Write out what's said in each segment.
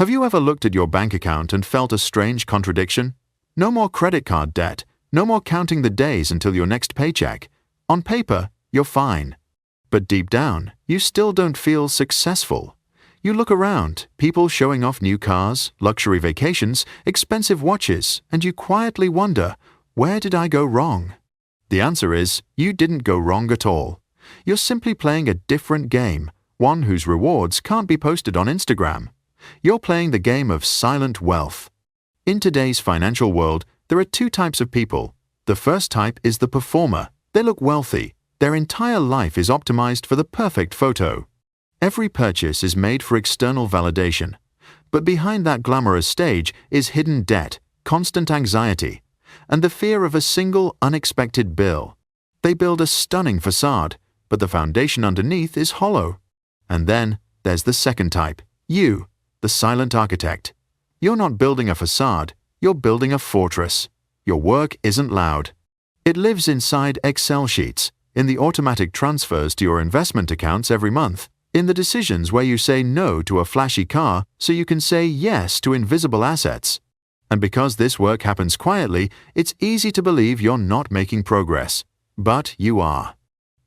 Have you ever looked at your bank account and felt a strange contradiction? No more credit card debt, no more counting the days until your next paycheck. On paper, you're fine. But deep down, you still don't feel successful. You look around, people showing off new cars, luxury vacations, expensive watches, and you quietly wonder, where did I go wrong? The answer is, you didn't go wrong at all. You're simply playing a different game, one whose rewards can't be posted on Instagram. You're playing the game of silent wealth. In today's financial world, there are two types of people. The first type is the performer. They look wealthy. Their entire life is optimized for the perfect photo. Every purchase is made for external validation. But behind that glamorous stage is hidden debt, constant anxiety, and the fear of a single unexpected bill. They build a stunning facade, but the foundation underneath is hollow. And then there's the second type, you, the silent architect. You're not building a facade, you're building a fortress. Your work isn't loud. It lives inside Excel sheets, in the automatic transfers to your investment accounts every month, in the decisions where you say no to a flashy car so you can say yes to invisible assets. And because this work happens quietly, it's easy to believe you're not making progress. But you are.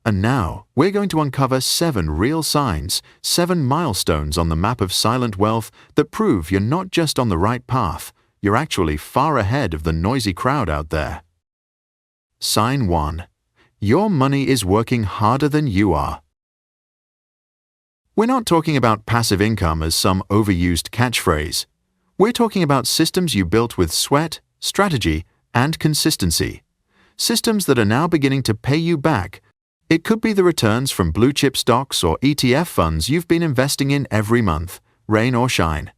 And now, we're going to uncover 7 real signs, 7 milestones on the map of silent wealth that prove you're not just on the right path, you're actually far ahead of the noisy crowd out there. Sign 1. Your money is working harder than you are. We're not talking about passive income as some overused catchphrase. We're talking about systems you built with sweat, strategy, and consistency. Systems that are now beginning to pay you back. It could be the returns from blue-chip stocks or ETF funds you've been investing in every month, rain or shine.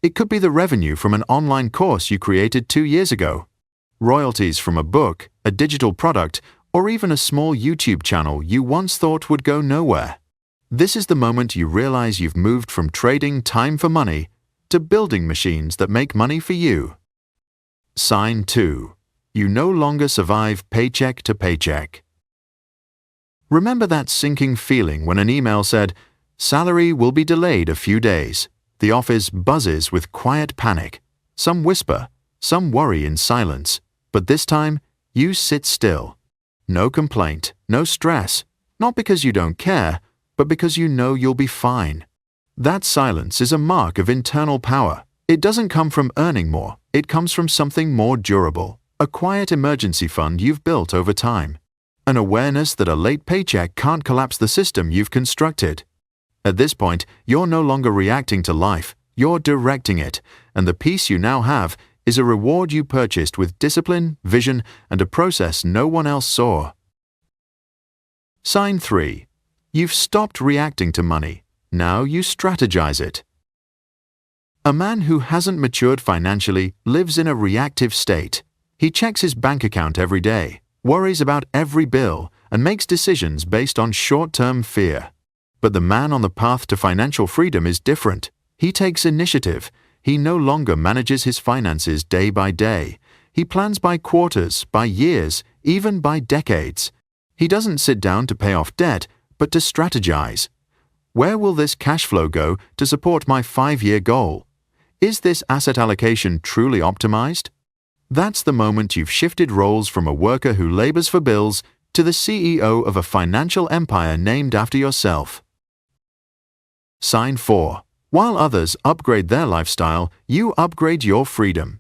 It could be the revenue from an online course you created 2 years ago. Royalties from a book, a digital product, or even a small YouTube channel you once thought would go nowhere. This is the moment you realize you've moved from trading time for money to building machines that make money for you. Sign 2. You no longer survive paycheck to paycheck. Remember that sinking feeling when an email said, "Salary will be delayed a few days." The office buzzes with quiet panic. Some whisper, some worry in silence. But this time, you sit still. No complaint, no stress. Not because you don't care, but because you know you'll be fine. That silence is a mark of internal power. It doesn't come from earning more. It comes from something more durable. A quiet emergency fund you've built over time. An awareness that a late paycheck can't collapse the system you've constructed. At this point, you're no longer reacting to life, you're directing it, and the peace you now have is a reward you purchased with discipline, vision, and a process no one else saw. Sign 3. You've stopped reacting to money. Now you strategize it. A man who hasn't matured financially lives in a reactive state. He checks his bank account every day, worries about every bill, and makes decisions based on short-term fear. But the man on the path to financial freedom is different. He takes initiative. He no longer manages his finances day by day. He plans by quarters, by years, even by decades. He doesn't sit down to pay off debt, but to strategize. Where will this cash flow go to support my 5-year goal? Is this asset allocation truly optimized? That's the moment you've shifted roles from a worker who labors for bills to the CEO of a financial empire named after yourself. Sign 4. While others upgrade their lifestyle, you upgrade your freedom.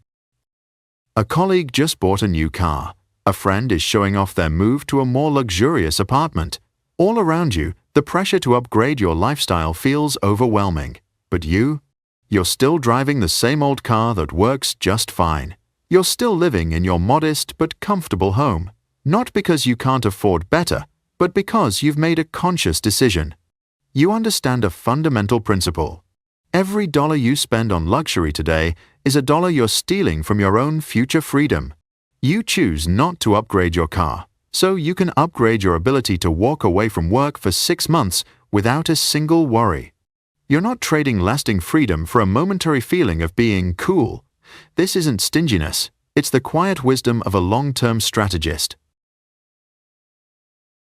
A colleague just bought a new car. A friend is showing off their move to a more luxurious apartment. All around you, the pressure to upgrade your lifestyle feels overwhelming. But you're still driving the same old car that works just fine. You're still living in your modest but comfortable home, not because you can't afford better, but because you've made a conscious decision. You understand a fundamental principle. Every dollar you spend on luxury today is a dollar you're stealing from your own future freedom. You choose not to upgrade your car, so you can upgrade your ability to walk away from work for 6 months without a single worry. You're not trading lasting freedom for a momentary feeling of being cool. This isn't stinginess. It's the quiet wisdom of a long-term strategist.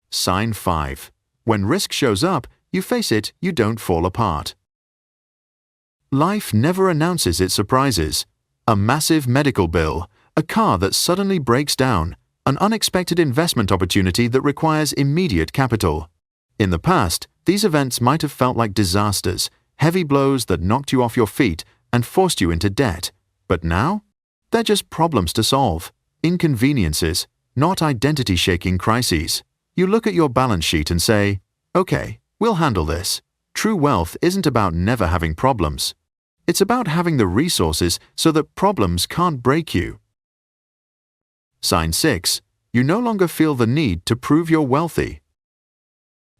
Sign 5. When risk shows up, you face it, you don't fall apart. Life never announces its surprises. A massive medical bill, a car that suddenly breaks down, an unexpected investment opportunity that requires immediate capital. In the past, these events might have felt like disasters, heavy blows that knocked you off your feet and forced you into debt. But now? They're just problems to solve, inconveniences, not identity-shaking crises. You look at your balance sheet and say, "Okay, we'll handle this." True wealth isn't about never having problems. It's about having the resources so that problems can't break you. Sign 6. You no longer feel the need to prove you're wealthy.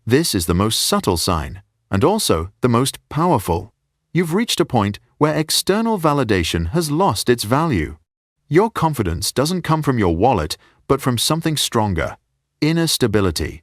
This is the most subtle sign, and also the most powerful. You've reached a point where external validation has lost its value. Your confidence doesn't come from your wallet, but from something stronger: inner stability.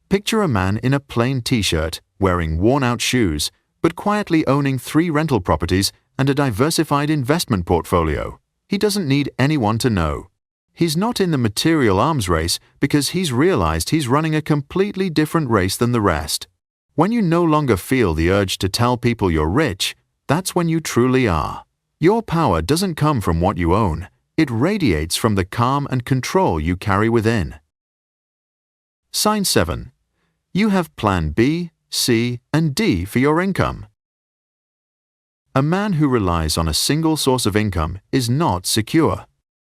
Picture a man in a plain t-shirt, wearing worn-out shoes, but quietly owning 3 rental properties and a diversified investment portfolio. He doesn't need anyone to know. He's not in the material arms race because he's realized he's running a completely different race than the rest. When you no longer feel the urge to tell people you're rich, that's when you truly are. Your power doesn't come from what you own. It radiates from the calm and control you carry within. Sign 7. You have plan B, C, and D for your income. A man who relies on a single source of income is not secure.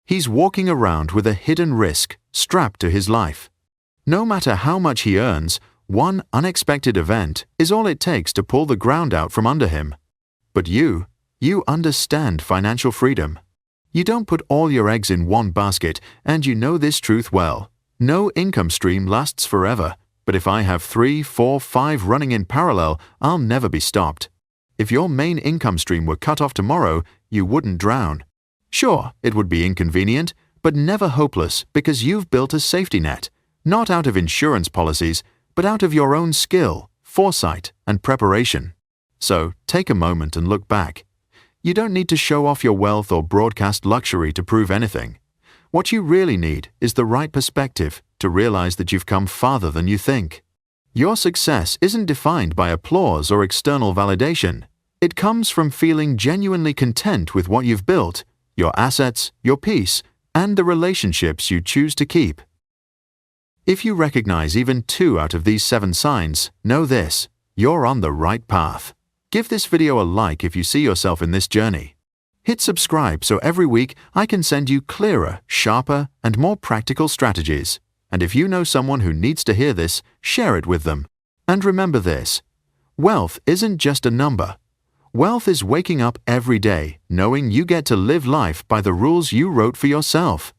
He's walking around with a hidden risk strapped to his life. No matter how much he earns, one unexpected event is all it takes to pull the ground out from under him. But you understand financial freedom. You don't put all your eggs in one basket, and you know this truth well. No income stream lasts forever, but if I have 3, 4, 5 running in parallel, I'll never be stopped. If your main income stream were cut off tomorrow, you wouldn't drown. Sure, it would be inconvenient, but never hopeless because you've built a safety net, not out of insurance policies, but out of your own skill, foresight, and preparation. So, take a moment and look back. You don't need to show off your wealth or broadcast luxury to prove anything. What you really need is the right perspective to realize that you've come farther than you think. Your success isn't defined by applause or external validation. It comes from feeling genuinely content with what you've built, your assets, your peace, and the relationships you choose to keep. If you recognize even 2 out of these 7 signs, know this: you're on the right path. Give this video a like if you see yourself in this journey. Hit subscribe so every week I can send you clearer, sharper, and more practical strategies. And if you know someone who needs to hear this, share it with them. And remember this: wealth isn't just a number. Wealth is waking up every day knowing you get to live life by the rules you wrote for yourself.